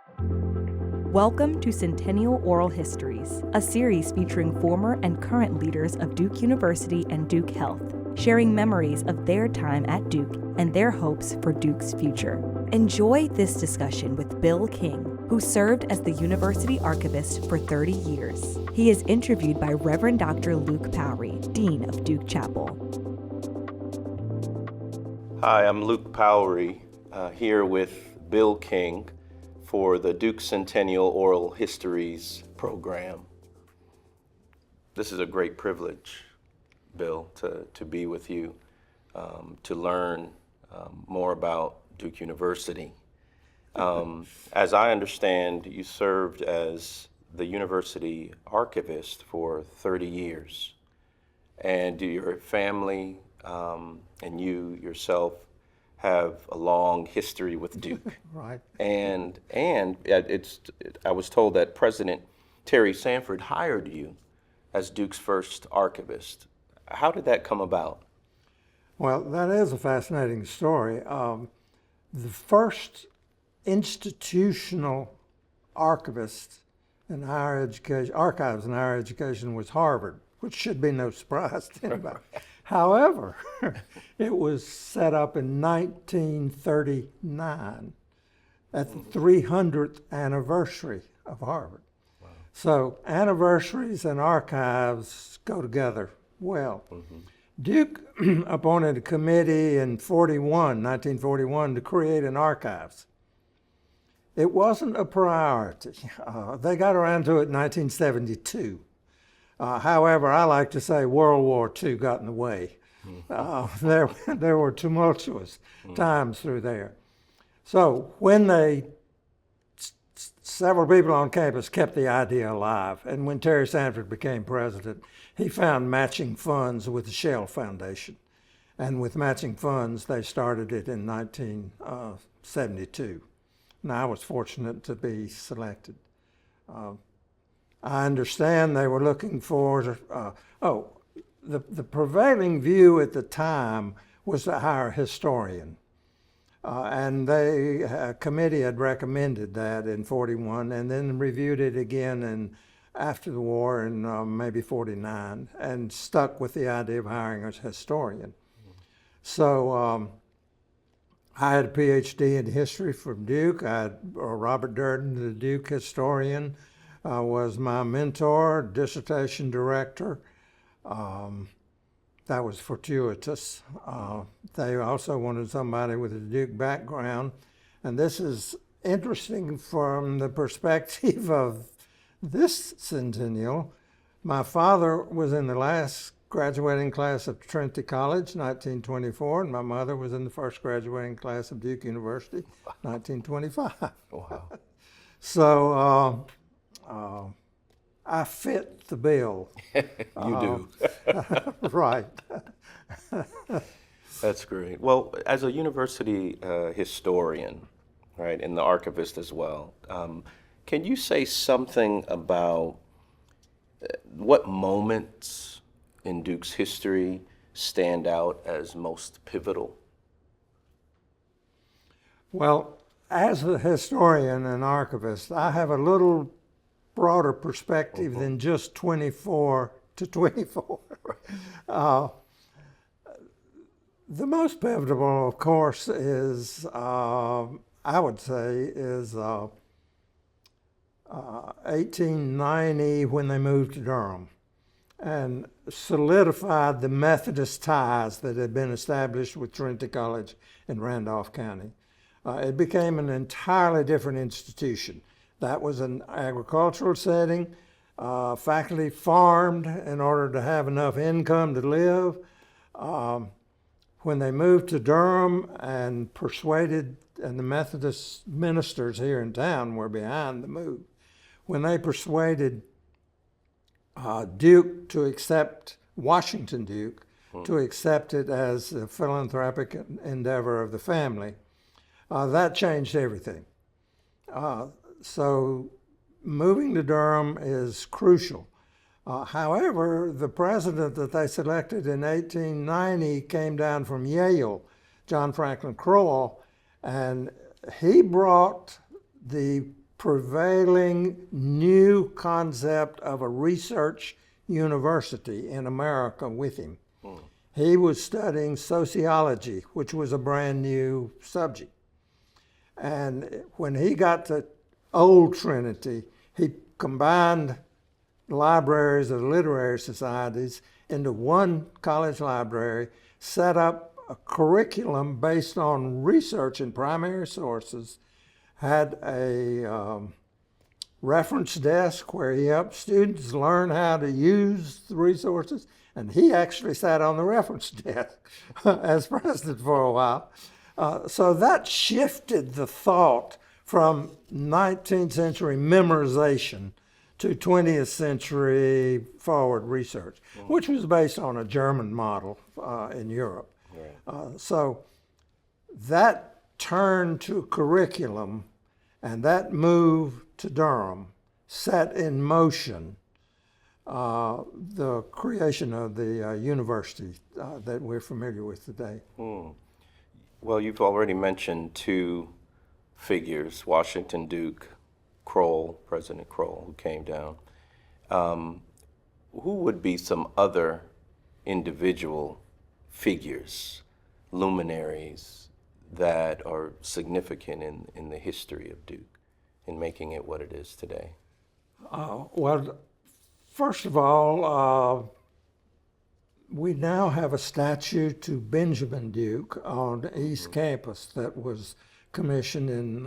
Welcome to Centennial Oral Histories, a series featuring former and current leaders of Duke University and Duke Health, sharing memories of their time at Duke and their hopes for Duke's future. Enjoy this discussion with Bill King, who served as the university archivist for 30 years. He is interviewed by Reverend Dr. Luke Powrie, Dean of Duke Chapel. Hi, I'm Luke Powrie, here with Bill King for the Duke Centennial Oral Histories program. This is a great privilege, Bill, to be with you, to learn more about Duke University. As I understand, you served as the university archivist for 30 years, and your family and you yourself have a long history with Duke. Right. And I was told that President Terry Sanford hired you as Duke's first archivist. How did that come about? Well, that is a fascinating story. The first institutional archivist in higher education, archives in higher education, was Harvard, which should be no surprise to anybody. However, it was set up in 1939 at the 300th anniversary of Harvard. Wow. So anniversaries and archives go together well. Mm-hmm. Duke appointed a committee in 1941, to create an archives. It wasn't a priority. They got around to it in 1972. However, I like to say World War II got in the way. There were tumultuous times through there. So when several people on campus kept the idea alive, and when Terry Sanford became president, he found matching funds with the Shell Foundation. And with matching funds, they started it in 1972. And I was fortunate to be selected. I understand they were looking for, the prevailing view at the time was to hire a historian. And a committee had recommended that in 41 and then reviewed it again after the war in maybe 49 and stuck with the idea of hiring a historian. So I had a PhD in history from Duke. Robert Durden, the Duke historian, was my mentor, dissertation director. That was fortuitous. They also wanted somebody with a Duke background. And this is interesting from the perspective of this centennial. My father was in the last graduating class of Trinity College, 1924, and my mother was in the first graduating class of Duke University, 1925. Wow. So, I fit the bill. You do. Right. That's great. Well, as a university historian, right, and the archivist as well, can you say something about what moments in Duke's history stand out as most pivotal? Well, as a historian and archivist, I have a little broader perspective than just 24 to 24. The most pivotal, of course, is, I would say, is 1890 when they moved to Durham and solidified the Methodist ties that had been established with Trinity College in Randolph County. It became an entirely different institution. That was an agricultural setting. Faculty farmed in order to have enough income to live. When they moved to Durham and persuaded, and the Methodist ministers here in town were behind the move, when they persuaded Duke to accept, Washington Duke, to accept it as a philanthropic endeavor of the family, that changed everything. So moving to Durham is crucial. However, the president that they selected in 1890 came down from Yale, John Franklin Crowell, and he brought the prevailing new concept of a research university in America with him. He was studying sociology, which was a brand new subject. And when he got to Old Trinity, he combined libraries of literary societies into one college library, set up a curriculum based on research in primary sources, had a reference desk where he helped students learn how to use the resources, and he actually sat on the reference desk as president for a while. So that shifted the thought from 19th century memorization to 20th century forward research, which was based on a German model in Europe. Right. So that turn to curriculum and that move to Durham set in motion the creation of the university that we're familiar with today. Well, you've already mentioned two figures, Washington Duke, Kroll, President Kroll, who came down. Who would be some other individual figures, luminaries, that are significant in the history of Duke, in making it what it is today? Well, first of all, we now have a statue to Benjamin Duke on the East Campus that was commissioned in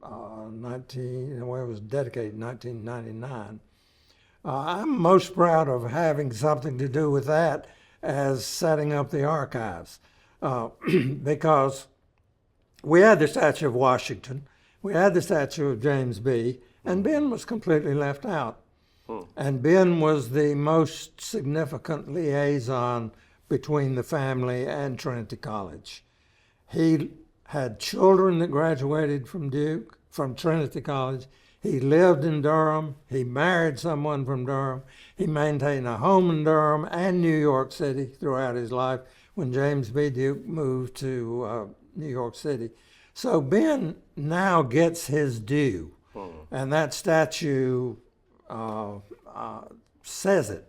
it was dedicated in 1999. I'm most proud of having something to do with that as setting up the archives, because we had the statue of Washington, we had the statue of James B., and Ben was completely left out. And Ben was the most significant liaison between the family and Trinity College. He had children that graduated from Trinity College. He lived in Durham. He married someone from Durham. He maintained a home in Durham and New York City throughout his life when James B. Duke moved to New York City. So Ben now gets his due, and that statue says it.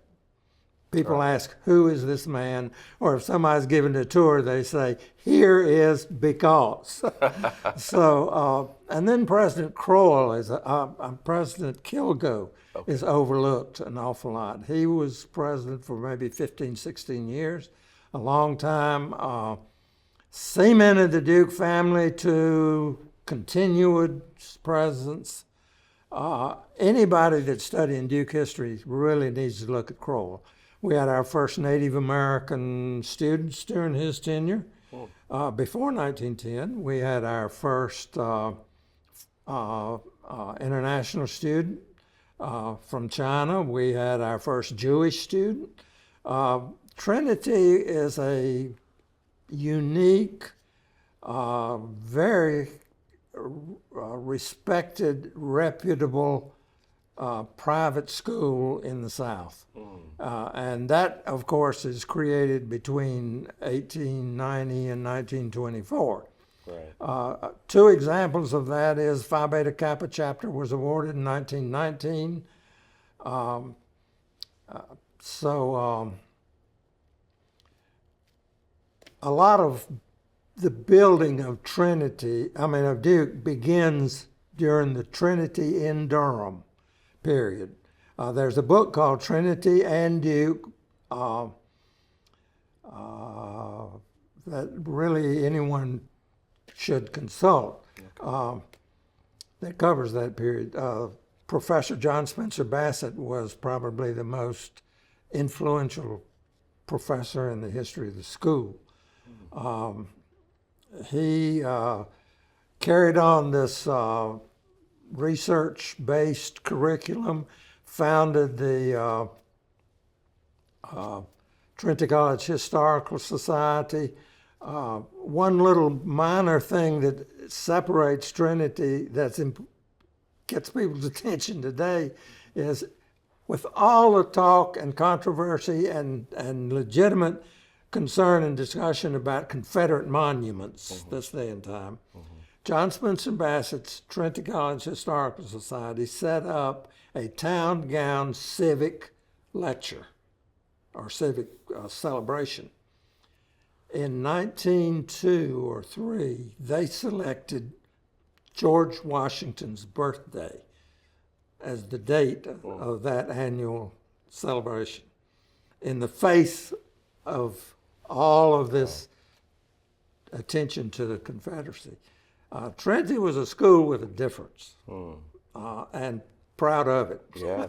People ask, who is this man? Or if somebody's giving a tour, they say, here is because. So, and then President Kroll, President Kilgo is overlooked an awful lot. He was president for maybe 15, 16 years, a long time. Cemented the Duke family to continued presence. Anybody that's studying Duke history really needs to look at Kroll. We had our first Native American students during his tenure. Before 1910, we had our first international student from China. We had our first Jewish student. Trinity is a unique, very respected, reputable private school in the South. And that, of course, is created between 1890 and 1924. Right. Two examples of that is Phi Beta Kappa chapter was awarded in 1919. A lot of the building of Duke begins during the Trinity in Durham period. There's a book called Trinity and Duke that really anyone should consult that covers that period. Professor John Spencer Bassett was probably the most influential professor in the history of the school. He carried on this research-based curriculum, founded the Trinity College Historical Society. One little minor thing that separates Trinity gets people's attention today is, with all the talk and controversy and legitimate concern and discussion about Confederate monuments this day and time, John Spencer Bassett's Trinity College Historical Society set up a town gown civic lecture or civic celebration. In 1902 or 3, they selected George Washington's birthday as the date of that annual celebration. In the face of all of this attention to the Confederacy, Trinity was a school with a difference, and proud of it. Yeah,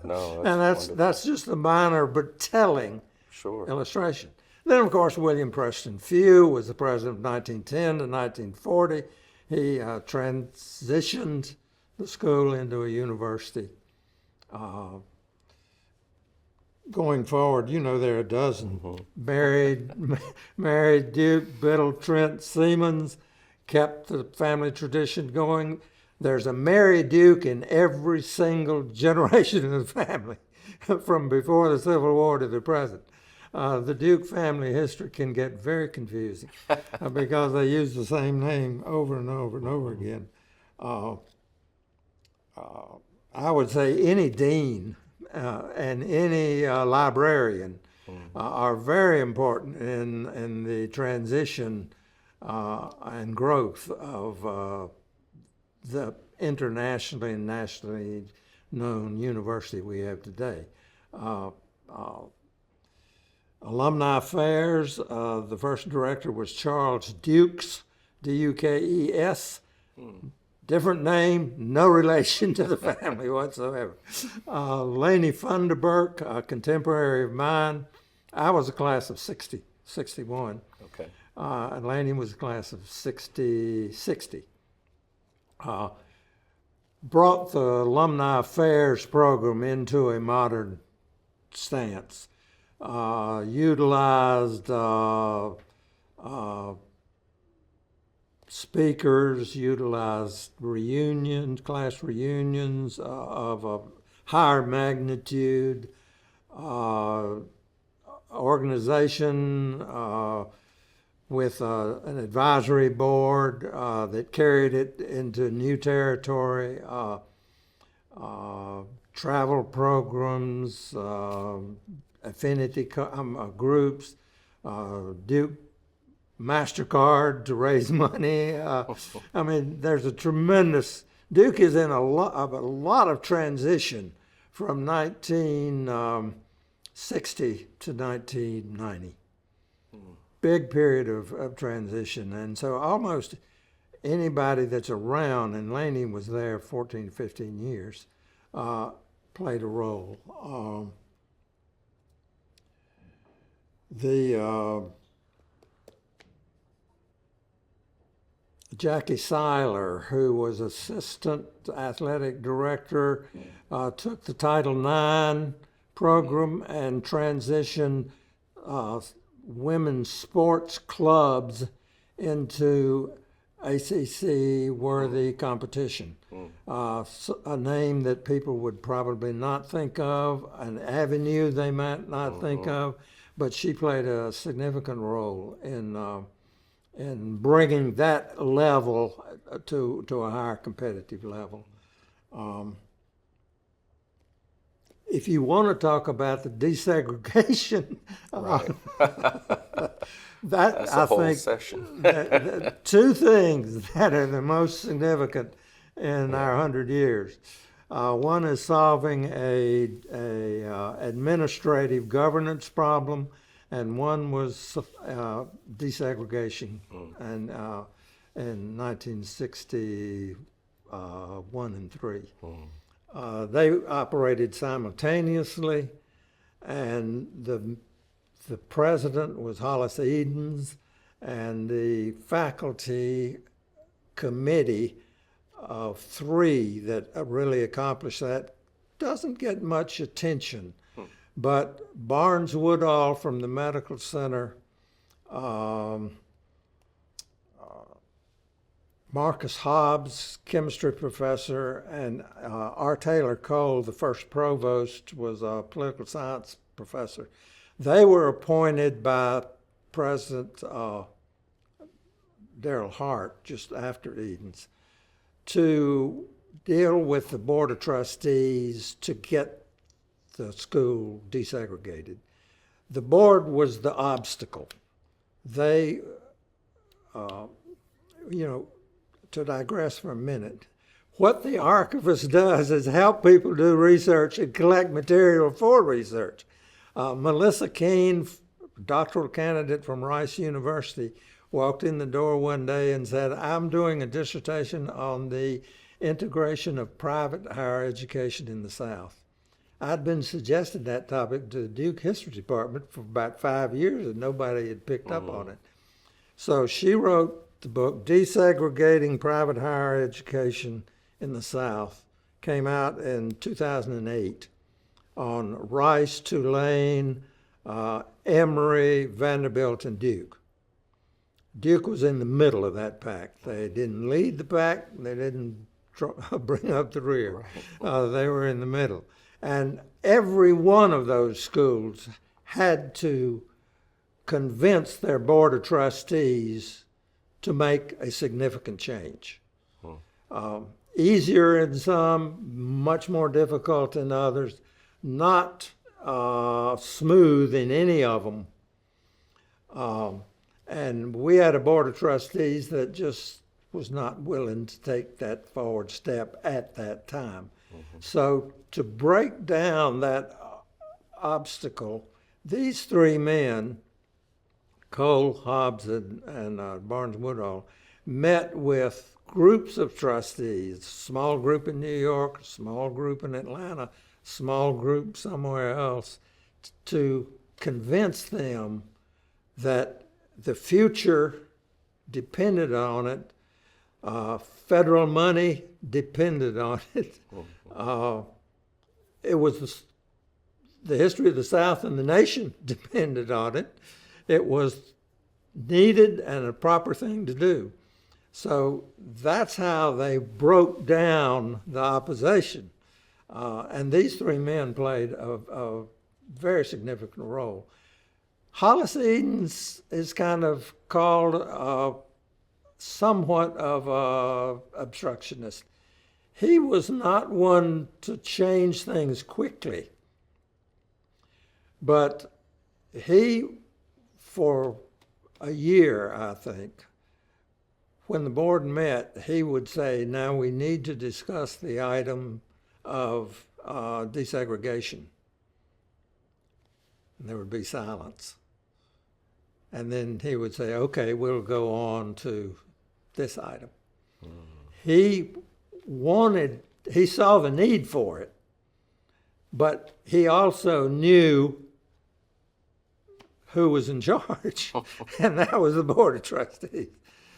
no, And that's just a minor but telling illustration. Then, of course, William Preston Few was the president of 1910 to 1940. He transitioned the school into a university. Going forward, there are a dozen. Married Duke, Biddle, Trent, Siemens, kept the family tradition going. There's a Mary Duke in every single generation of the family, from before the Civil War to the present. The Duke family history can get very confusing because they use the same name over and over and over again. I would say any dean and any librarian are very important in the transition and growth of the internationally and nationally known university we have today. Alumni Affairs, the first director was Charles Dukes, D-U-K-E-S. Different name, no relation to the family whatsoever. Laney Funderburk, a contemporary of mine. I was a class of 61. Okay. And Laney was a class of 60. Brought the Alumni Affairs program into a modern stance. Utilized speakers, utilized reunions, class reunions of a higher magnitude, organization with an advisory board that carried it into new territory, travel programs, affinity groups, Duke MasterCard to raise money. I mean, there's a tremendous, Duke is in a lot of transition from 1960 to 1990. Big period of transition. And so almost anybody that's around, and Laney was there 14, 15 years, played a role. Jackie Seiler, who was assistant athletic director, took the Title IX program and transitioned women's sports clubs into ACC-worthy competition. A name that people would probably not think of, an avenue they might not think of, but she played a significant role in bringing that level to a higher competitive level. If you want to talk about the desegregation, That's a whole session. Two things that are the most significant in our 100 years. One is solving a administrative governance problem, and one was desegregation. And in 1961 and 3. They operated simultaneously, and the president was Hollis Edens, and the faculty committee of 3 that really accomplished that doesn't get much attention. But Barnes Woodall from the Medical Center, Marcus Hobbs, chemistry professor, and R. Taylor Cole, the first provost, was a political science professor. They were appointed by President Darrell Hart just after Edens, to deal with the Board of Trustees to get the school desegregated. The board was the obstacle. They, to digress for a minute, what the archivist does is help people do research and collect material for research. Melissa Keene, doctoral candidate from Rice University, walked in the door one day and said, I'm doing a dissertation on the integration of private higher education in the South. I'd been suggesting that topic to the Duke History Department for about 5 years and nobody had picked up on it. So she wrote the book, Desegregating Private Higher Education in the South, came out in 2008 on Rice, Tulane, Emory, Vanderbilt, and Duke. Duke was in the middle of that pack. They didn't lead the pack, they didn't bring up the rear. They were in the middle. And every one of those schools had to convince their board of trustees to make a significant change. Easier in some, much more difficult in others, not smooth in any of them. And we had a board of trustees that just was not willing to take that forward step at that time. So to break down that obstacle, these three men, Cole, Hobbs, and Barnes Woodall, met with groups of trustees, small group in New York, small group in Atlanta, small group somewhere else, to convince them that the future depended on it. Federal money depended on it. It was the history of the South and the nation depended on it. It was needed and a proper thing to do. So that's how they broke down the opposition. And these three men played a very significant role. Hollis Edens is kind of called somewhat of an obstructionist. He was not one to change things quickly, but he, for a year, I think, when the board met, he would say, now we need to discuss the item of desegregation. And there would be silence. And then he would say, okay, we'll go on to this item. He saw the need for it, but he also knew who was in charge, and that was the Board of Trustees.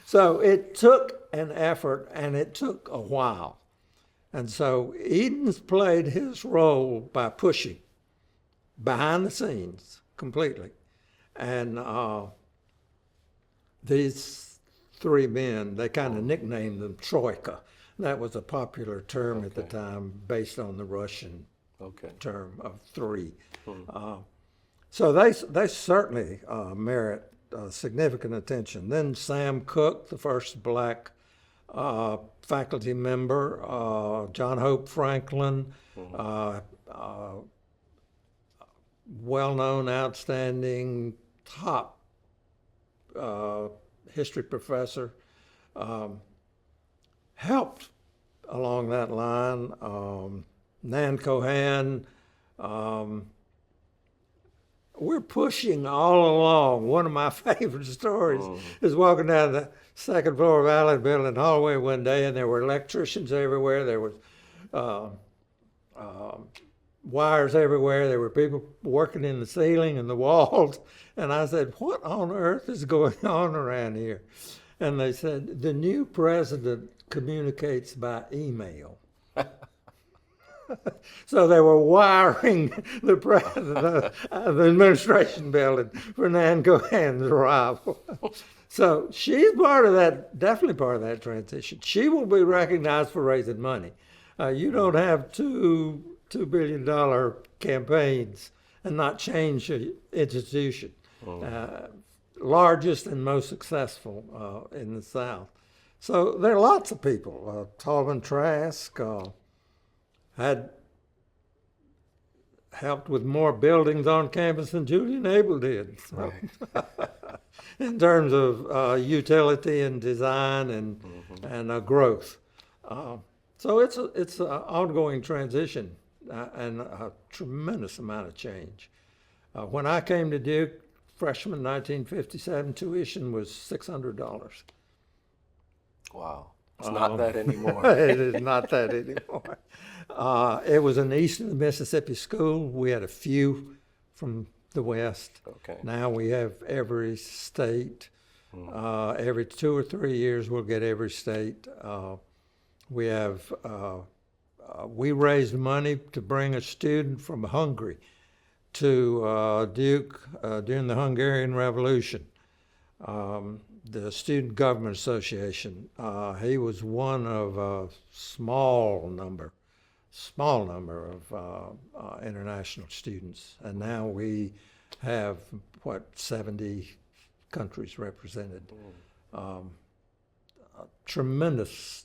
So it took an effort, and it took a while. And so Edens played his role by pushing behind the scenes completely. And these three men, they kind of nicknamed them Troika. That was a popular term at the time based on the Russian term of three. So they certainly merit significant attention. Then Sam Cooke, the first black faculty member, John Hope Franklin, well-known, outstanding, top history professor, helped along that line. Nan Cohan, we're pushing all along. One of my favorite stories is walking down the second floor of Allen Building hallway one day, and there were electricians everywhere. There was wires everywhere. There were people working in the ceiling and the walls. And I said, what on earth is going on around here? And they said, the new president communicates by email. So they were wiring the administration building for Nan Cohan's arrival. So she's part of that, definitely part of that transition. She will be recognized for raising money. You don't have $2 billion campaigns and not change an institution. largest and most successful in the South. So there are lots of people. Tolman Trask had helped with more buildings on campus than Julian Abel did. So. In terms of utility and design and growth. So it's an ongoing transition and a tremendous amount of change. When I came to Duke, freshman 1957, tuition was $600. Wow. It's not that anymore. It is not that anymore. It was an east of the Mississippi school. We had a few from the West. Okay. Now we have every state. Every 2 or 3 years we'll get every state. We have we raised money to bring a student from Hungary to Duke during the Hungarian Revolution. The Student Government Association. He was one of a small number of international students, and now we have 70 countries represented. Tremendous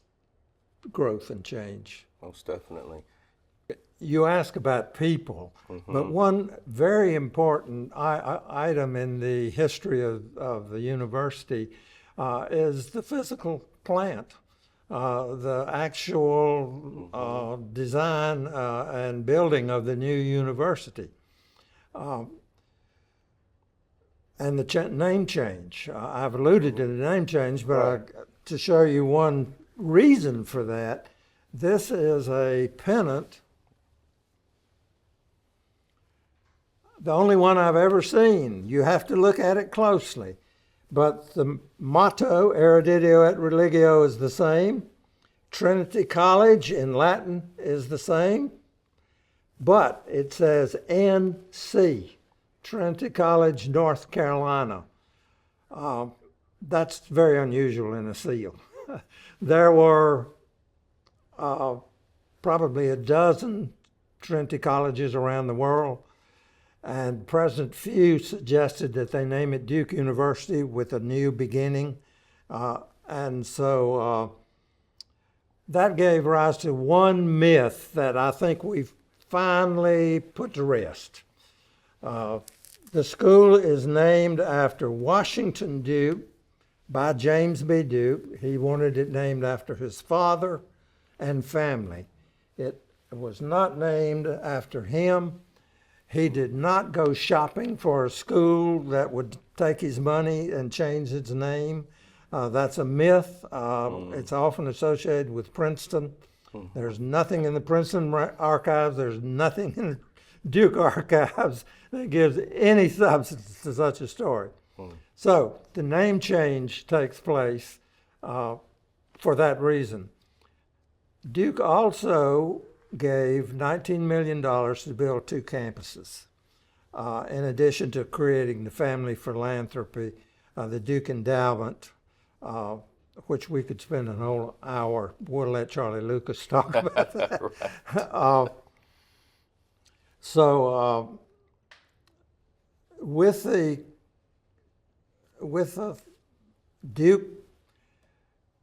growth and change. Most definitely. You ask about people, but one very important item in the history of the university is the physical plant, the actual design and building of the new university. And the name change. I've alluded to the name change, but to show you one reason for that, this is a pennant, the only one I've ever seen. You have to look at it closely. But the motto, Erudicio et Religio, is the same. Trinity College in Latin is the same. But it says NC, Trinity College, North Carolina. That's very unusual in a seal. There were probably a dozen Trinity colleges around the world, and President Few suggested that they name it Duke University with a new beginning. And so that gave rise to one myth that I think we've finally put to rest. The school is named after Washington Duke by James B. Duke. He wanted it named after his father and family. It was not named after him. He did not go shopping for a school that would take his money and change its name. That's a myth. It's often associated with Princeton. There's nothing in the Princeton archives, there's nothing in the Duke archives that gives any substance to such a story. So the name change takes place for that reason. Duke also gave $19 million to build 2 campuses, in addition to creating the family philanthropy, the Duke Endowment, which we could spend an whole hour. We'll let Charlie Lucas talk about that. Right. So with the Duke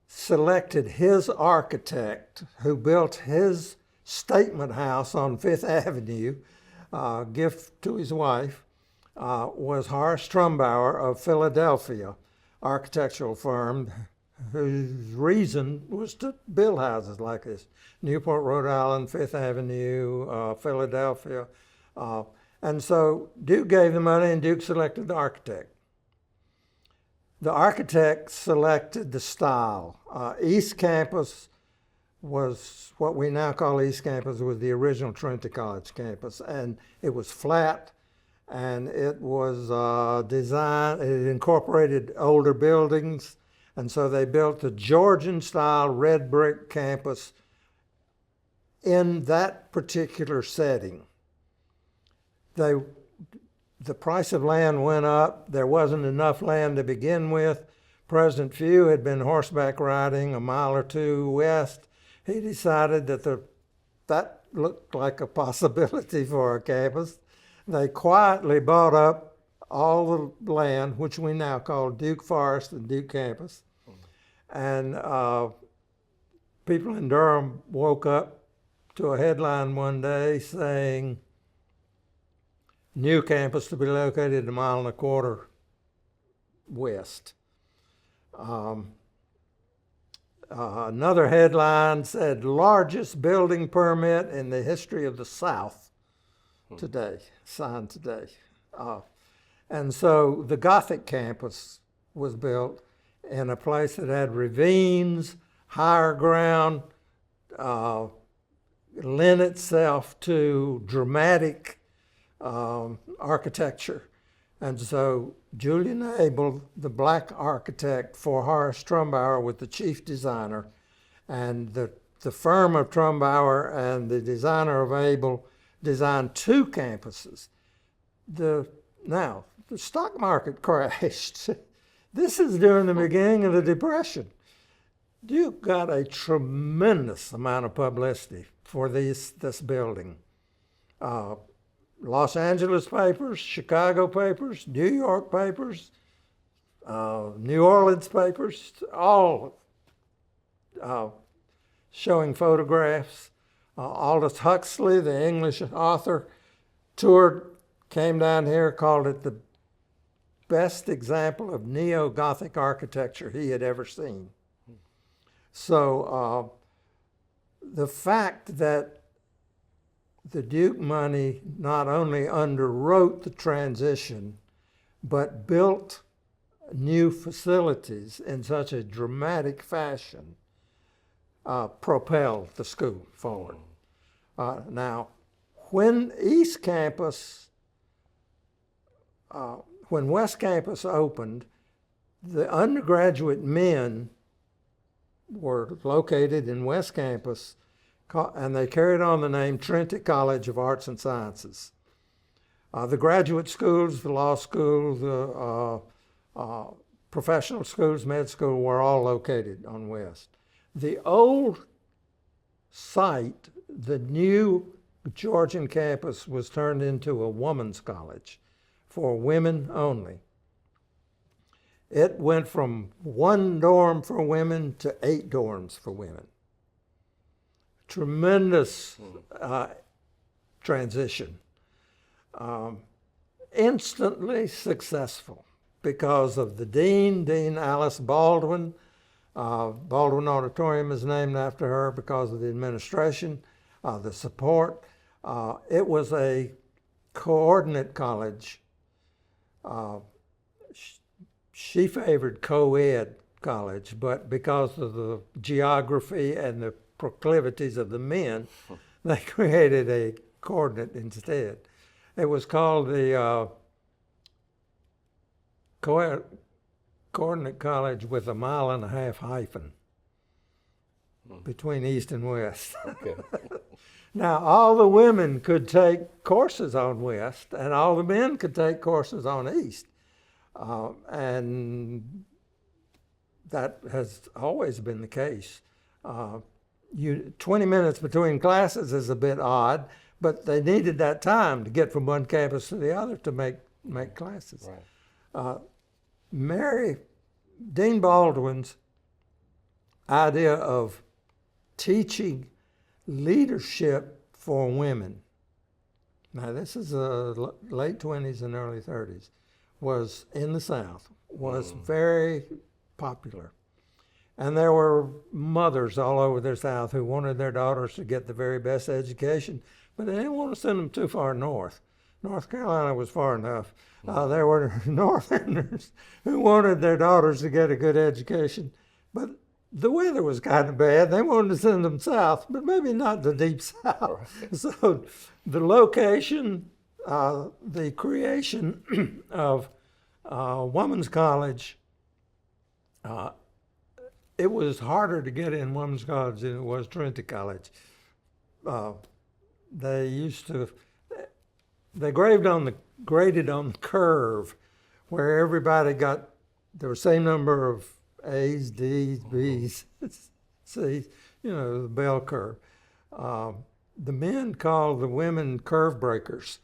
selected his architect who built his statement house on Fifth Avenue, gift to his wife, was Horace Trumbauer of Philadelphia, architectural firm whose reason was to build houses like this. Newport, Rhode Island, Fifth Avenue, Philadelphia. And so Duke gave the money and Duke selected the architect. The architect selected the style. East Campus was what we now call East Campus, was the original Trinity College campus, and it was flat, and it was designed, it incorporated older buildings, and so they built the Georgian-style red brick campus in that particular setting. The price of land went up. There wasn't enough land to begin with. President Few had been horseback riding a mile or 2 west. He decided that that looked like a possibility for a campus. They quietly bought up all the land, which we now call Duke Forest and Duke Campus. And people in Durham woke up to a headline one day saying, new campus to be located 1.25 miles west. Another headline said, largest building permit in the history of the South today, signed today. And so the Gothic campus was built in a place that had ravines, higher ground, lent itself to dramatic architecture. And so Julian Abel, the black architect for Horace Trumbauer, was the chief designer. And the firm of Trumbauer and the designer of Abel designed 2 campuses. Now, the stock market crashed. This is during the beginning of the Depression. Duke got a tremendous amount of publicity for this building. Los Angeles papers, Chicago papers, New York papers, New Orleans papers, all showing photographs. Aldous Huxley, the English author, came down here, called it the best example of neo-Gothic architecture he had ever seen. So the fact that the Duke money not only underwrote the transition, but built new facilities in such a dramatic fashion, propelled the school forward. Now, when East Campus, when West Campus opened, the undergraduate men were located in West Campus, and they carried on the name Trinity College of Arts and Sciences. The graduate schools, the law school, the professional schools, med school were all located on West. The old site, the new Georgian campus, was turned into a women's college for women only. It went from 1 dorm for women to 8 dorms for women. Tremendous transition. Instantly successful because of the dean, Dean Alice Baldwin. Baldwin Auditorium is named after her because of the administration, the support. It was a coordinate college. She favored co-ed college, but because of the geography and the proclivities of the men, they created a coordinate instead. It was called the coordinate college with a 1.5 mile hyphen between East and West. Okay. Now, all the women could take courses on West, and all the men could take courses on East. And that has always been the case. 20 minutes between classes is a bit odd, but they needed that time to get from one campus to the other to make classes. Right. Dean Baldwin's idea of teaching leadership for women, now this is the late 20s and early 30s, was in the South, was very popular. And there were mothers all over the South who wanted their daughters to get the very best education, but they didn't want to send them too far north. North Carolina was far enough. There were Northerners who wanted their daughters to get a good education, but the weather was kind of bad. They wanted to send them south, but maybe not the deep south. So the location, the creation of women's college, it was harder to get in women's college than it was Trinity College. They graded on the curve where everybody got the same number of A's, D's, B's, C's, the bell curve. The men called the women curve breakers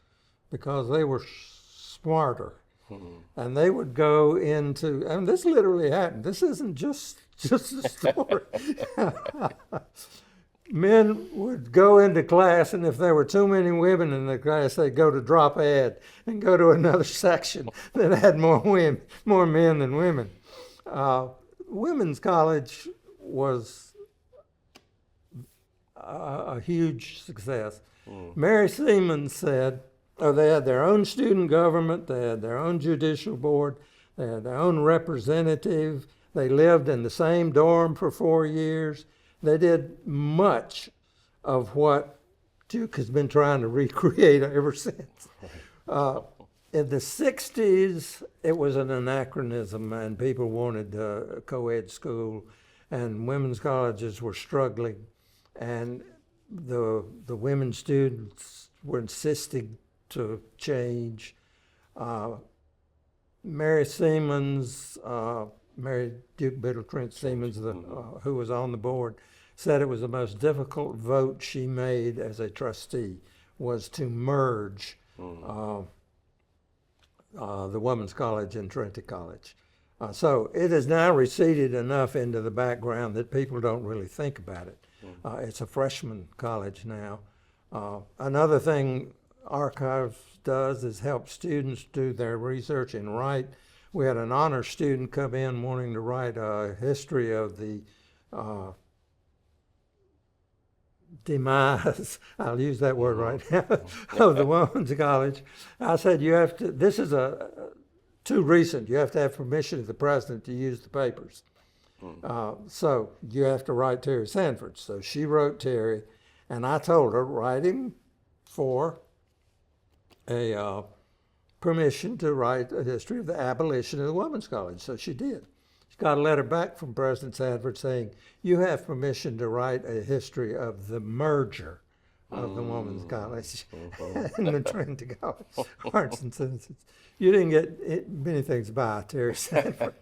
because they were smarter. And they would go into, and this literally happened. This isn't just a story. Men would go into class, and if there were too many women in the class, they'd go to drop ed and go to another section that had more men than women. Women's college was a huge success. Mary Siemens said, they had their own student government, they had their own judicial board, they had their own representative, they lived in the same dorm for 4 years. They did much of what Duke has been trying to recreate ever since. In the 60s, it was an anachronism, and people wanted a co-ed school, and women's colleges were struggling, and the women students were insisting to change. Mary Siemens, Mary Duke Biddle Trent Siemens, who was on the board, said it was the most difficult vote she made as a trustee, was to merge the Women's College and Trinity College. So it has now receded enough into the background that people don't really think about it. It's a freshman college now. Another thing Archives does is help students do their research and write. We had an honor student come in wanting to write a history of the demise, I'll use that word right now, of the Women's College. I said, you have to, this is too recent, you have to have permission of the president to use the papers. So you have to write Terry Sanford. So she wrote Terry, and I told her, write him for a permission to write a history of the abolition of the Women's College. So she did. She got a letter back from President Sanford saying, you have permission to write a history of the merger of the Women's College and the Trinity College, Arts and Citizens. You didn't get many things by Terry Sanford.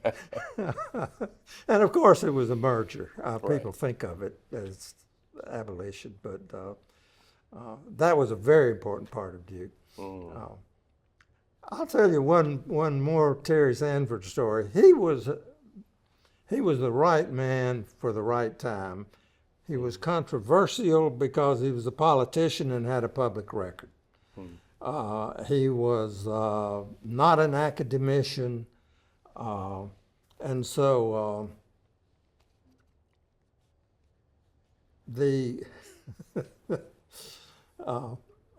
And of course it was a merger. People think of it as abolition, but that was a very important part of Duke. I'll tell you one more Terry Sanford story. He was the right man for the right time. He was controversial because he was a politician and had a public record. He was not an academician, and so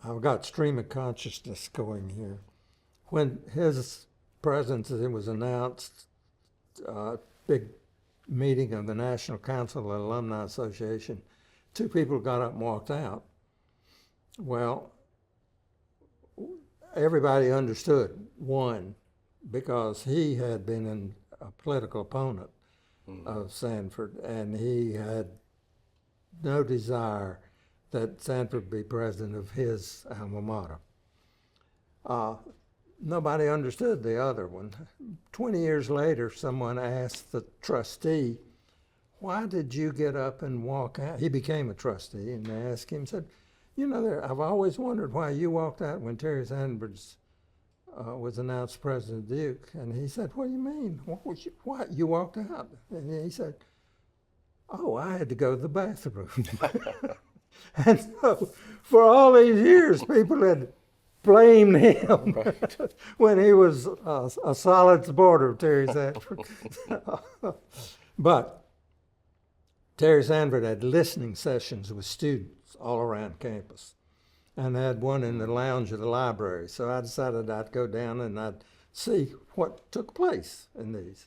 I've got stream of consciousness going here. When his presence was announced, big meeting of the National Council of Alumni Association, 2 people got up and walked out. Well, everybody understood, one, because he had been a political opponent of Sanford, and he had no desire that Sanford be president of his alma mater. Nobody understood the other one. 20 years later, someone asked the trustee, why did you get up and walk out? He became a trustee, and they asked him, said, you know, I've always wondered why you walked out when Terry Sanford was announced president of Duke. And he said, what do you mean? Why you walked out? And he said, oh, I had to go to the bathroom. And so for all these years, people had blamed him when he was a solid supporter of Terry Sanford. But Terry Sanford had listening sessions with students all around campus, and had one in the lounge of the library. So I decided I'd go down and I'd see what took place in these.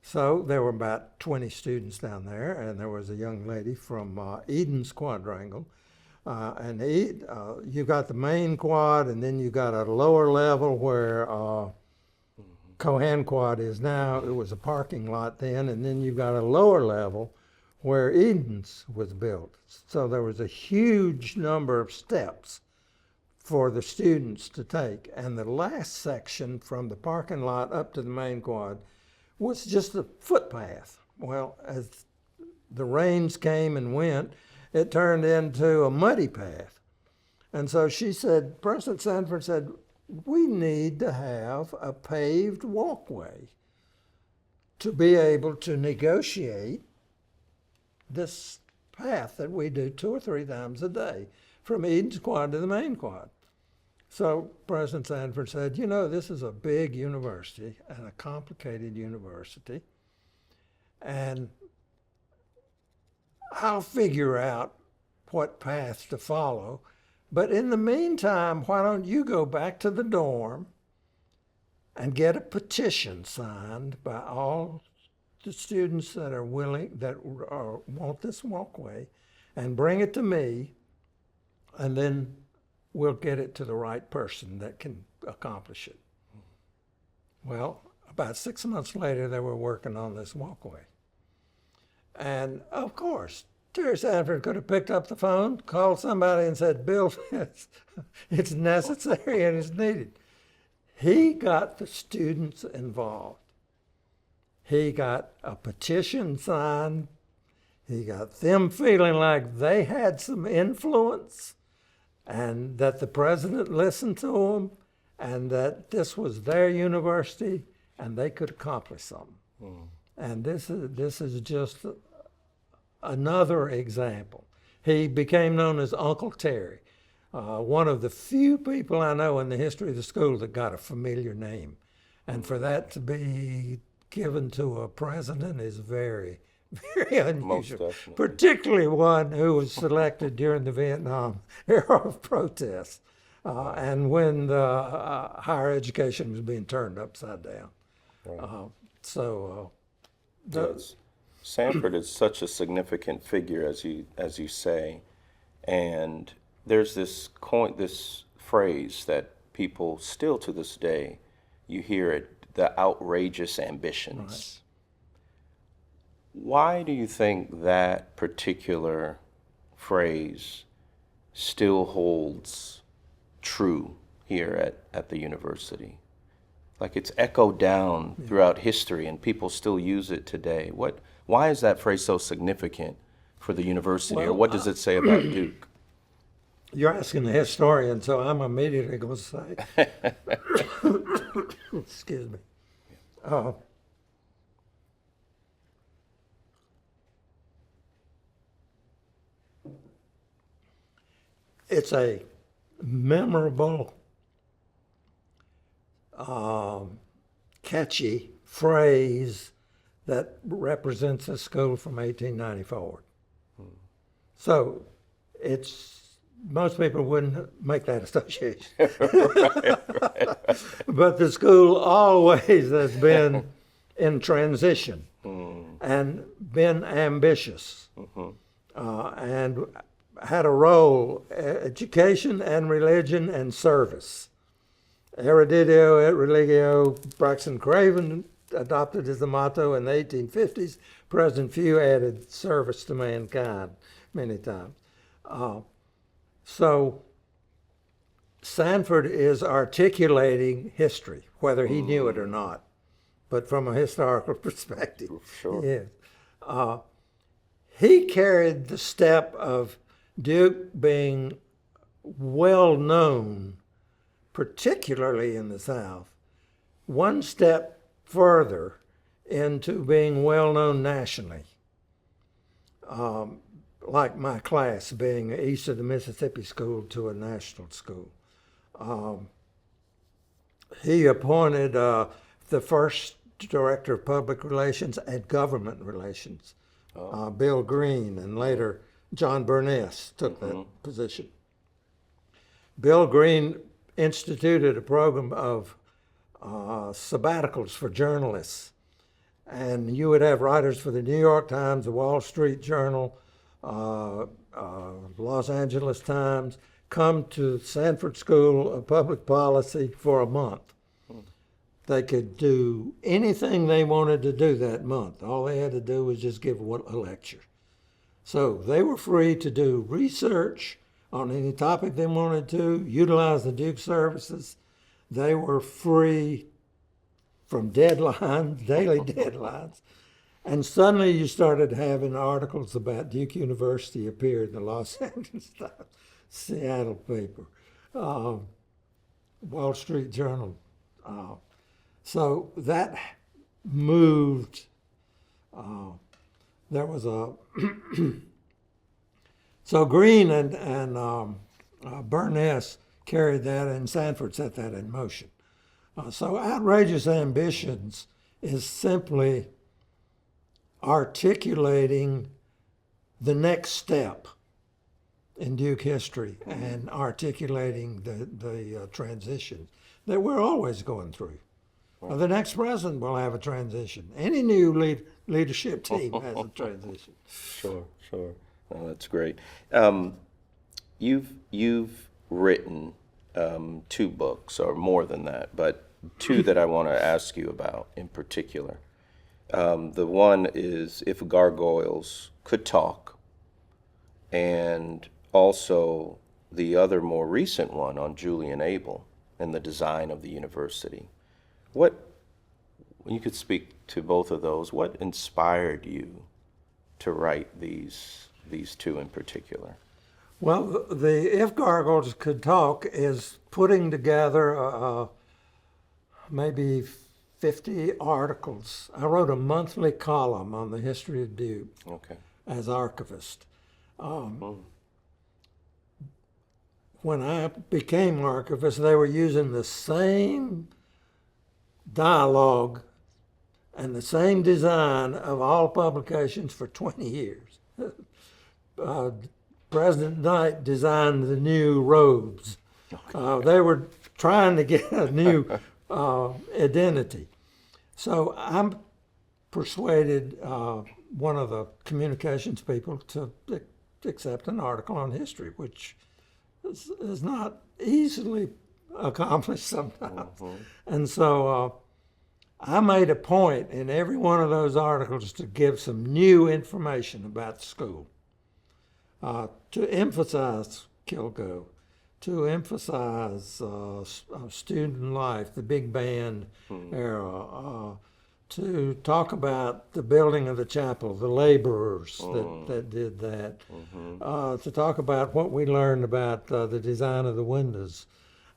So there were about 20 students down there, and there was a young lady from Eden's Quadrangle. And you got the main quad, and then you got a lower level where Cohan Quad is now. It was a parking lot then, and then you got a lower level where Eden's was built. So there was a huge number of steps for the students to take. And the last section from the parking lot up to the main quad was just a footpath. Well, as the rains came and went, it turned into a muddy path. And so she said, President Sanford said, we need to have a paved walkway to be able to negotiate this path that we do 2 or 3 times a day from Eden's Quad to the main quad. So President Sanford said, you know, this is a big university and a complicated university, and I'll figure out what path to follow. But in the meantime, why don't you go back to the dorm and get a petition signed by all the students that are willing, want this walkway, and bring it to me, and then we'll get it to the right person that can accomplish it. Well, about 6 months later, they were working on this walkway. And of course, Terry Sanford could have picked up the phone, called somebody and said, Bill, it's necessary and it's needed. He got the students involved. He got a petition signed. He got them feeling like they had some influence and that the president listened to them and that this was their university and they could accomplish something. And this is just another example. He became known as Uncle Terry, one of the few people I know in the history of the school that got a familiar name. And for that to be given to a president is very, very unusual, particularly one who was selected during the Vietnam era of protests and when the higher education was being turned upside down. Right. Sanford is such a significant figure, as you say, and there's this phrase that people still to this day, you hear it, the outrageous ambitions. Right. Why do you think that particular phrase still holds true here at the university? Like it's echoed down throughout history and people still use it today. Why is that phrase so significant for the university, or what does it say about Duke? You're asking the historian, so I'm immediately going to say, excuse me. It's a memorable, catchy phrase that represents a school from 1894. So most people wouldn't make that association. right. But the school always has been in transition and been ambitious and had a role, education and religion and service. Erudicio et religio, Braxton Craven adopted as the motto in the 1850s. President Few added service to mankind many times. So Sanford is articulating history, whether he knew it or not, but from a historical perspective. Sure. Yes. He carried the step of Duke being well known, particularly in the South, one step further into being well known nationally. Like my class being east of the Mississippi School to a national school. He appointed the first director of public relations and government relations, Bill Green, and later John Burness took that position. Bill Green instituted a program of sabbaticals for journalists, and you would have writers for the New York Times, the Wall Street Journal, Los Angeles Times come to Sanford School of Public Policy for a month. They could do anything they wanted to do that month. All they had to do was just give a lecture. So they were free to do research on any topic they wanted to, utilize the Duke services. They were free from deadlines, daily deadlines. And suddenly you started having articles about Duke University appear in the Los Angeles Times, Seattle paper. Wall Street Journal. So that moved. There was a so Green and Burness carried that, and Sanford set that in motion. So outrageous ambitions is simply articulating the next step in Duke history and articulating the transition that we're always going through. Right. The next president will have a transition. Any new leadership team has a transition. Sure. Oh, that's great. You've written 2 books, or more than that, but 2 that I want to ask you about in particular. The one is If Gargoyles Could Talk, and also the other more recent one on Julian Abel and the design of the university. What, you could speak to both of those, what inspired you to write these 2 in particular? Well, the If Gargoyles Could Talk is putting together maybe 50 articles. I wrote a monthly column on the history of Duke as archivist. When I became archivist, they were using the same dialogue and the same design of all publications for 20 years. President Knight designed the new robes. They were trying to get a new identity. So I'm persuaded one of the communications people to accept an article on history, which is not easily accomplished sometimes. And so I made a point in every one of those articles to give some new information about the school, to emphasize Kilgo, to emphasize student life, the big band era, to talk about the building of the chapel, the laborers that did that, to talk about what we learned about the design of the windows,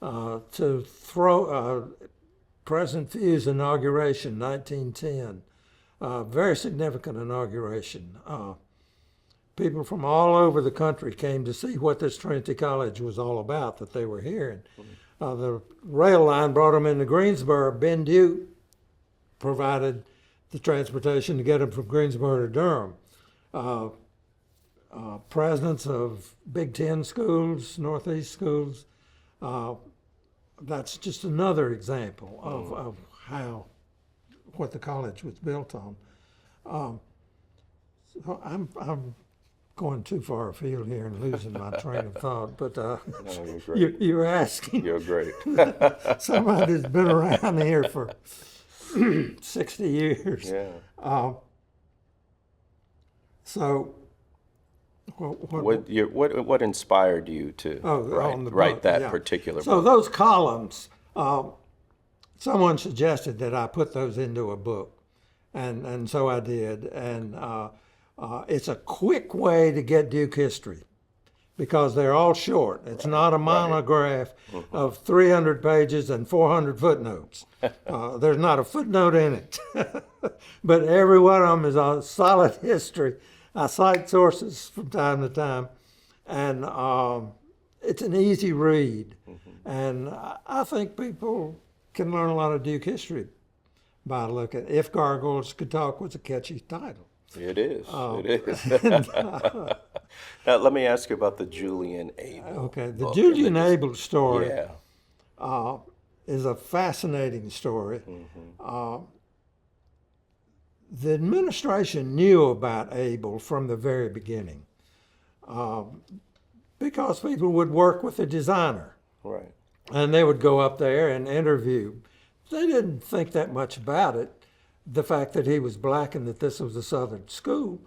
to throw President Few's inauguration, 1910, very significant inauguration. People from all over the country came to see what this Trinity College was all about that they were hearing. The rail line brought them into Greensboro. Ben Duke provided the transportation to get them from Greensboro to Durham. Presidents of Big Ten schools, Northeast schools, that's just another example of what the college was built on. So I'm going too far afield here and losing my train of thought, but No, you're great. you're asking You're great. somebody that's been around here for 60 years. Yeah. So what inspired you to write that particular book? So those columns, someone suggested that I put those into a book, and so I did. And it's a quick way to get Duke history because they're all short. It's not a monograph of 300 pages and 400 footnotes. There's not a footnote in it. But every one of them is a solid history. I cite sources from time to time, and it's an easy read. And I think people can learn a lot of Duke history by looking. If Gargoyles Could Talk was a catchy title. It is. It is. Now, let me ask you about the Julian Abel. Okay, the Julian Abel story Yeah. is a fascinating story. The administration knew about Abel from the very beginning because people would work with the designer. Right. And they would go up there and interview. They didn't think that much about it, the fact that he was black and that this was a Southern school.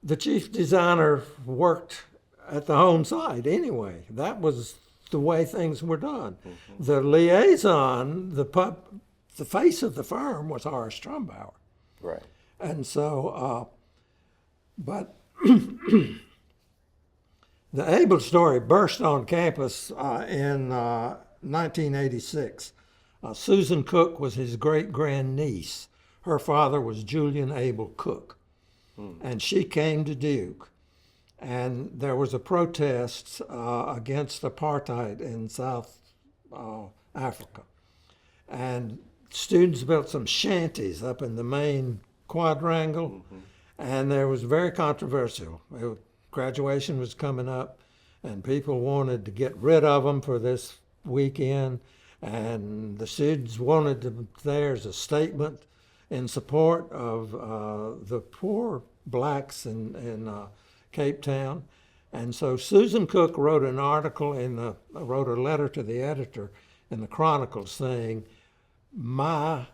The chief designer worked at the home site anyway. That was the way things were done. The liaison, the face of the firm was Horace Trumbauer. Right. And so, but The 𝐅𝐸𝐥𝐥𝐵 story burst on campus in 1986. Susan Cook was his great-grandniece. Her father was Julian Abel Cook, and she came to Duke. And there was a protest against apartheid in South Africa. And students built some shanties up in the main quadrangle, and there was very controversial. Graduation was coming up, and people wanted to get rid of them for this weekend, and the students wanted to, there's a statement in support of the poor blacks in Cape Town. And so Susan Cook wrote an article wrote a letter to the editor in the Chronicle saying, my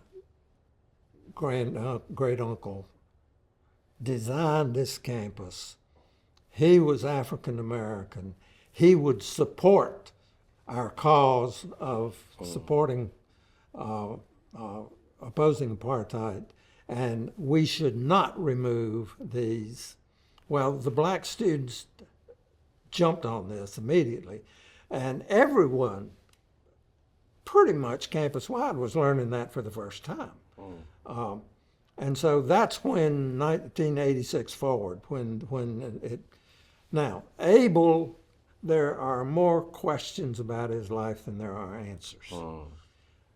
great uncle designed this campus. He was African American. He would support our cause of supporting, opposing apartheid, and we should not remove these. Well, the black students jumped on this immediately, and everyone, pretty much campus-wide, was learning that for the first time. And so that's when 1986 forward, when it. Now, Abel, there are more questions about his life than there are answers.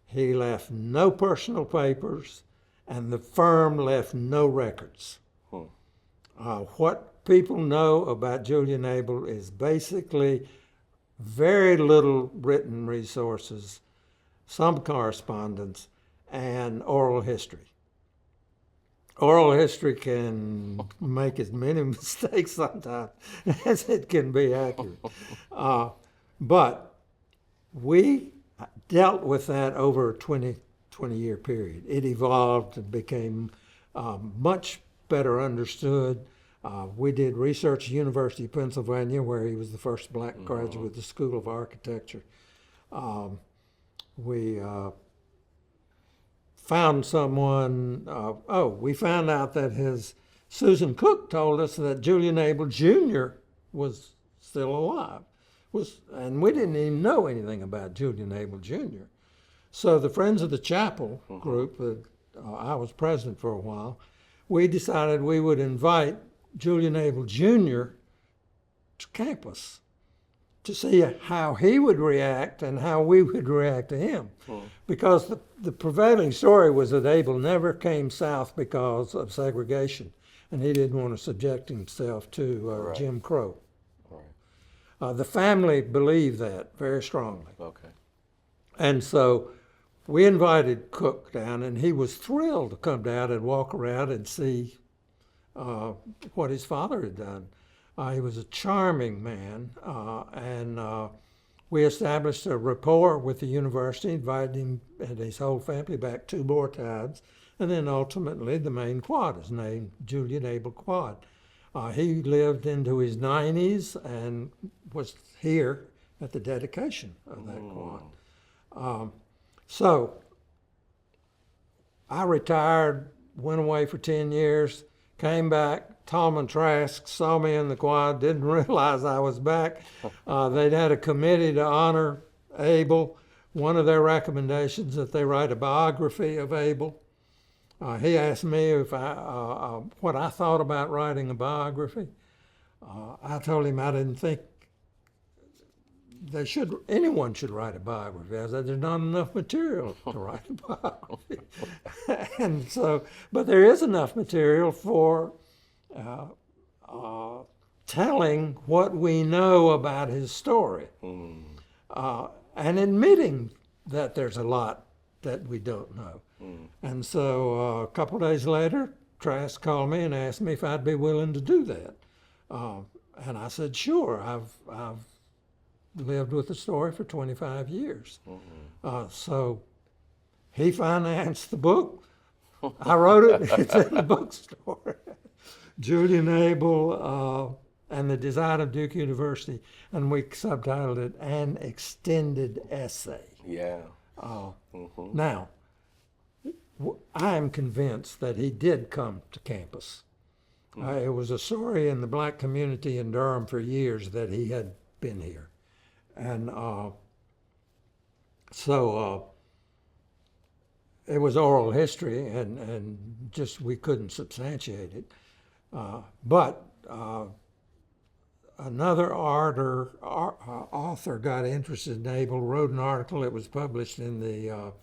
He left no personal papers, and the firm left no records. What people know about Julian Abel is basically very little written resources, some correspondence, and oral history. Oral history can make as many mistakes sometimes as it can be accurate. But we dealt with that over a 20-year period. It evolved and became much better understood. We did research at the University of Pennsylvania, where he was the first black graduate of the School of Architecture. We found someone, we found out that Susan Cook told us that Julian Abel Jr. was still alive. And we didn't even know anything about Julian Abel Jr. So the Friends of the Chapel group, I was president for a while, we decided we would invite Julian Abel Jr. to campus to see how he would react and how we would react to him. Because the prevailing story was that Abel never came south because of segregation, and he didn't want to subject himself to Jim Crow. The family believed that very strongly. And so we invited Cook down, and he was thrilled to come down and walk around and see what his father had done. He was a charming man, and we established a rapport with the university, invited him and his whole family back 2 more times, and then ultimately the main quad is named Julian Abel Quad. He lived into his 90s and was here at the dedication of that quad. So I retired, went away for 10 years, came back. Tallman Trask saw me in the quad, didn't realize I was back. They'd had a committee to honor Abel. One of their recommendations that they write a biography of Abel. He asked me if what I thought about writing a biography. I told him I didn't think anyone should write a biography. I said there's not enough material to write a biography. And so, but there is enough material for telling what we know about his story, and admitting that there's a lot that we don't know. And so a couple of days later, Trask called me and asked me if I'd be willing to do that. And I said, sure. I've lived with the story for 25 years. So he financed the book. I wrote it. It's in the bookstore. Julian Abel and the Design of Duke University, and we subtitled it An Extended Essay. Now, I am convinced that he did come to campus. It was a story in the black community in Durham for years that he had been here. And so it was oral history, and just we couldn't substantiate it. But another author got interested in Abel, wrote an article. It was published in the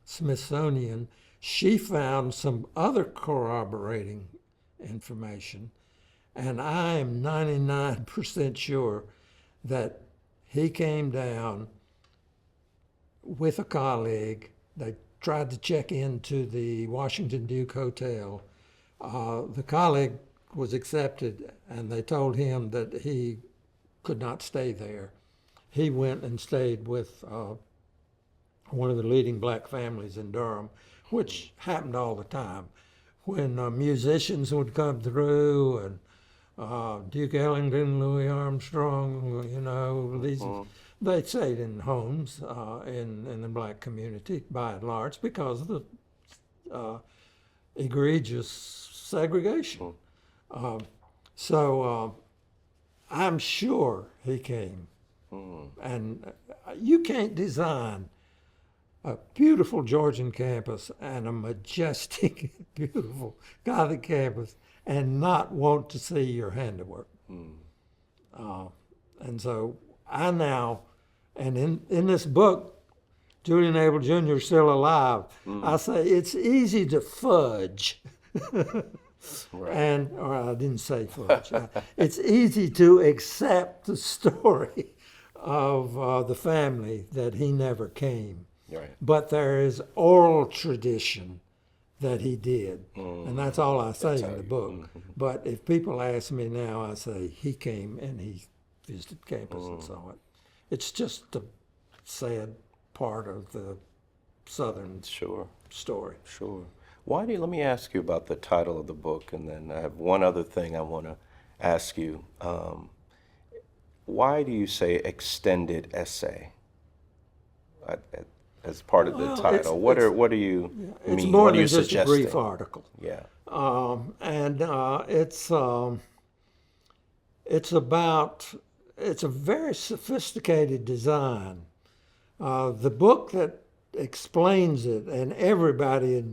Smithsonian. She found some other corroborating information, and I am 99% sure that he came down with a colleague. They tried to check into the Washington Duke Hotel. The colleague was accepted, and they told him that he could not stay there. He went and stayed with one of the leading black families in Durham, which happened all the time. When musicians would come through, and Duke Ellington, Louis Armstrong, you know, these, they stayed in homes in the black community by and large because of the egregious segregation. So I'm sure he came. And you can't design a beautiful Georgian campus and a majestic, beautiful Gothic campus and not want to see your handiwork. And so I now, and in this book, Julian Abel Jr. is still alive, I say it's easy to fudge. Right. Or I didn't say fudge. It's easy to accept the story of the family that he never came. Right. But there is oral tradition that he did. And that's all I say in the book. But if people ask me now, I say he came and he visited campus and saw it. It's just a sad part of the Southern story. Sure. Let me ask you about the title of the book, and then I have one other thing I want to ask you. Why do you say extended essay as part of the title? What do you mean? It's more what are than you just suggesting? a brief article. Yeah. It's a very sophisticated design. The book that explains it, and everybody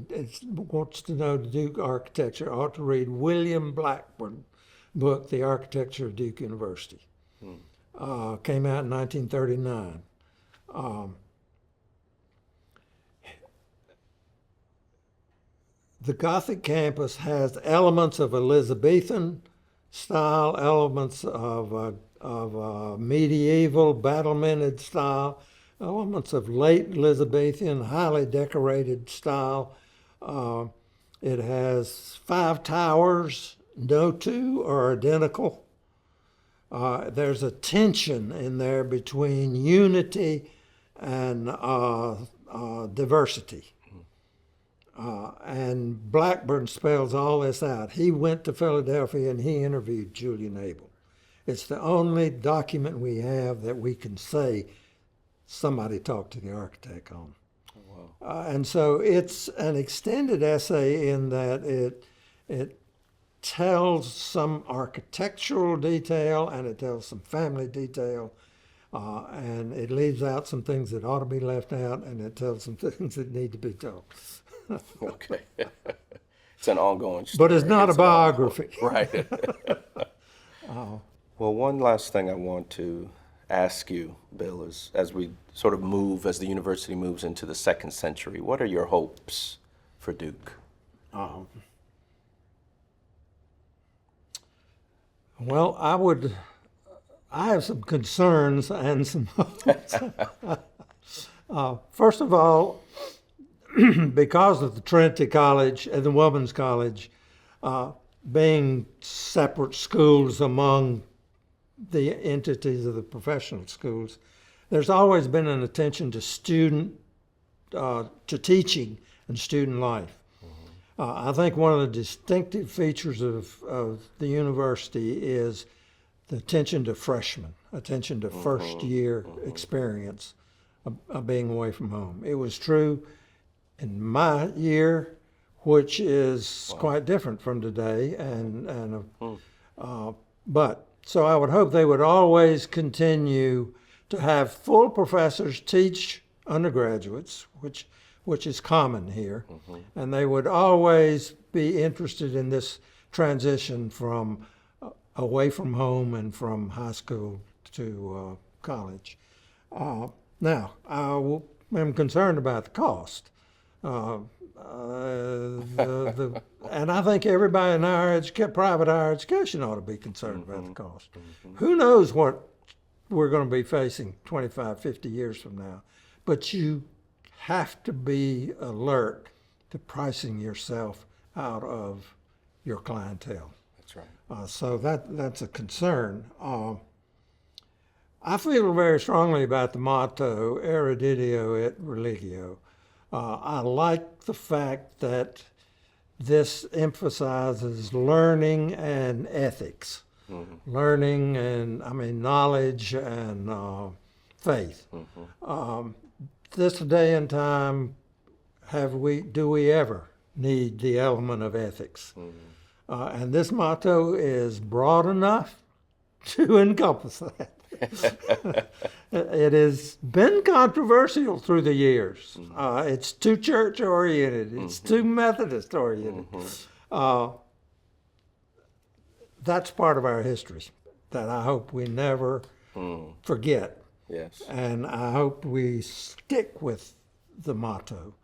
wants to know Duke architecture ought to read William Blackburn's book, The Architecture of Duke University. Came out in 1939. The Gothic campus has elements of Elizabethan style, elements of medieval battlemented style, elements of late Elizabethan, highly decorated style. It has 5 towers. No 2 are identical. There's a tension in there between unity and diversity. And Blackburn spells all this out. He went to Philadelphia and he interviewed Julian Abel. It's the only document we have that we can say somebody talked to the architect on. Oh, wow. And so it's an extended essay in that it tells some architectural detail and it tells some family detail, and it leaves out some things that ought to be left out, and it tells some things that need to be told. Okay. It's an ongoing story. But it's not a biography. Right. Well, one last thing I want to ask you, Bill, is as we sort of as the university moves into the 2nd century, what are your hopes for Duke? Well, I have some concerns and some hopes. First of all, because of the Trinity College and the Women's College being separate schools among the entities of the professional schools, there's always been an attention to to teaching and student life. I think one of the distinctive features of the university is the attention to freshmen, attention to first year experience of being away from home. It was true in my year which is quite different from today. But so I would hope they would always continue to have full professors teach undergraduates, which is common here, and they would always be interested in this transition from away from home and from high school to college. Now, I'm concerned about the cost. And I think everybody in private higher education ought to be concerned about the cost. Who knows what we're going to be facing 25, 50 years from now. But you have to be alert to pricing yourself out of your clientele. That's right. So that's a concern. I feel very strongly about the motto, erudicio et religio. I like the fact that this emphasizes learning and ethics. Learning and, knowledge and faith. This day and time, do we ever need the element of ethics? And this motto is broad enough to encompass that. It has been controversial through the years. It's too church-oriented. It's too Methodist-oriented. That's part of our history that I hope we never forget. Yes. And I hope we stick with the motto.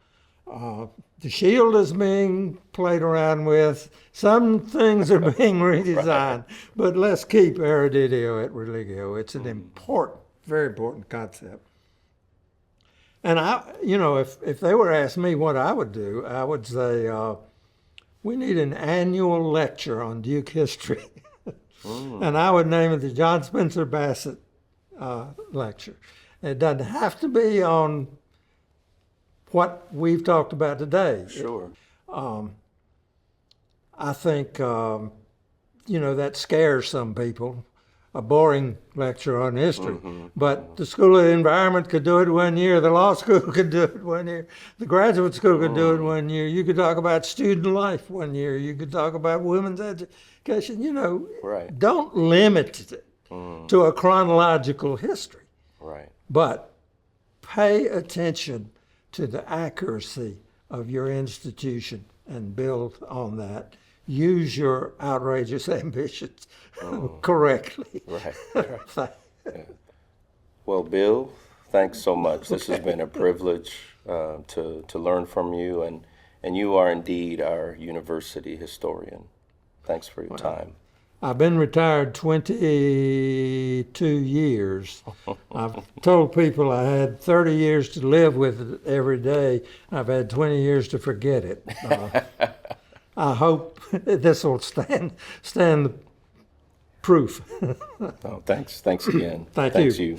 The shield is being played around with. Some things are being redesigned, but let's keep erudicio et religio. It's an important, very important concept. And if they were to ask me what I would do, I would say we need an annual lecture on Duke history. And I would name it the John Spencer Bassett lecture. It doesn't have to be on what we've talked about today. Sure. I think, that scares some people, a boring lecture on history. But the School of the Environment could do it 1 year, the law school could do it 1 year, the graduate school could do it 1 year. You could talk about student life 1 year. You could talk about women's education. Right. Don't limit it to a chronological history. Right. But pay attention to the accuracy of your institution and build on that. Use your outrageous ambitions correctly. Right. Yeah. Well, Bill, thanks so much. This has been a privilege to learn from you, and you are indeed our university historian. Thanks for your time. I've been retired 22 years. I've told people I had 30 years to live with it every day. I've had 20 years to forget it. I hope this will stand the proof. Oh, thanks again. Thanks you.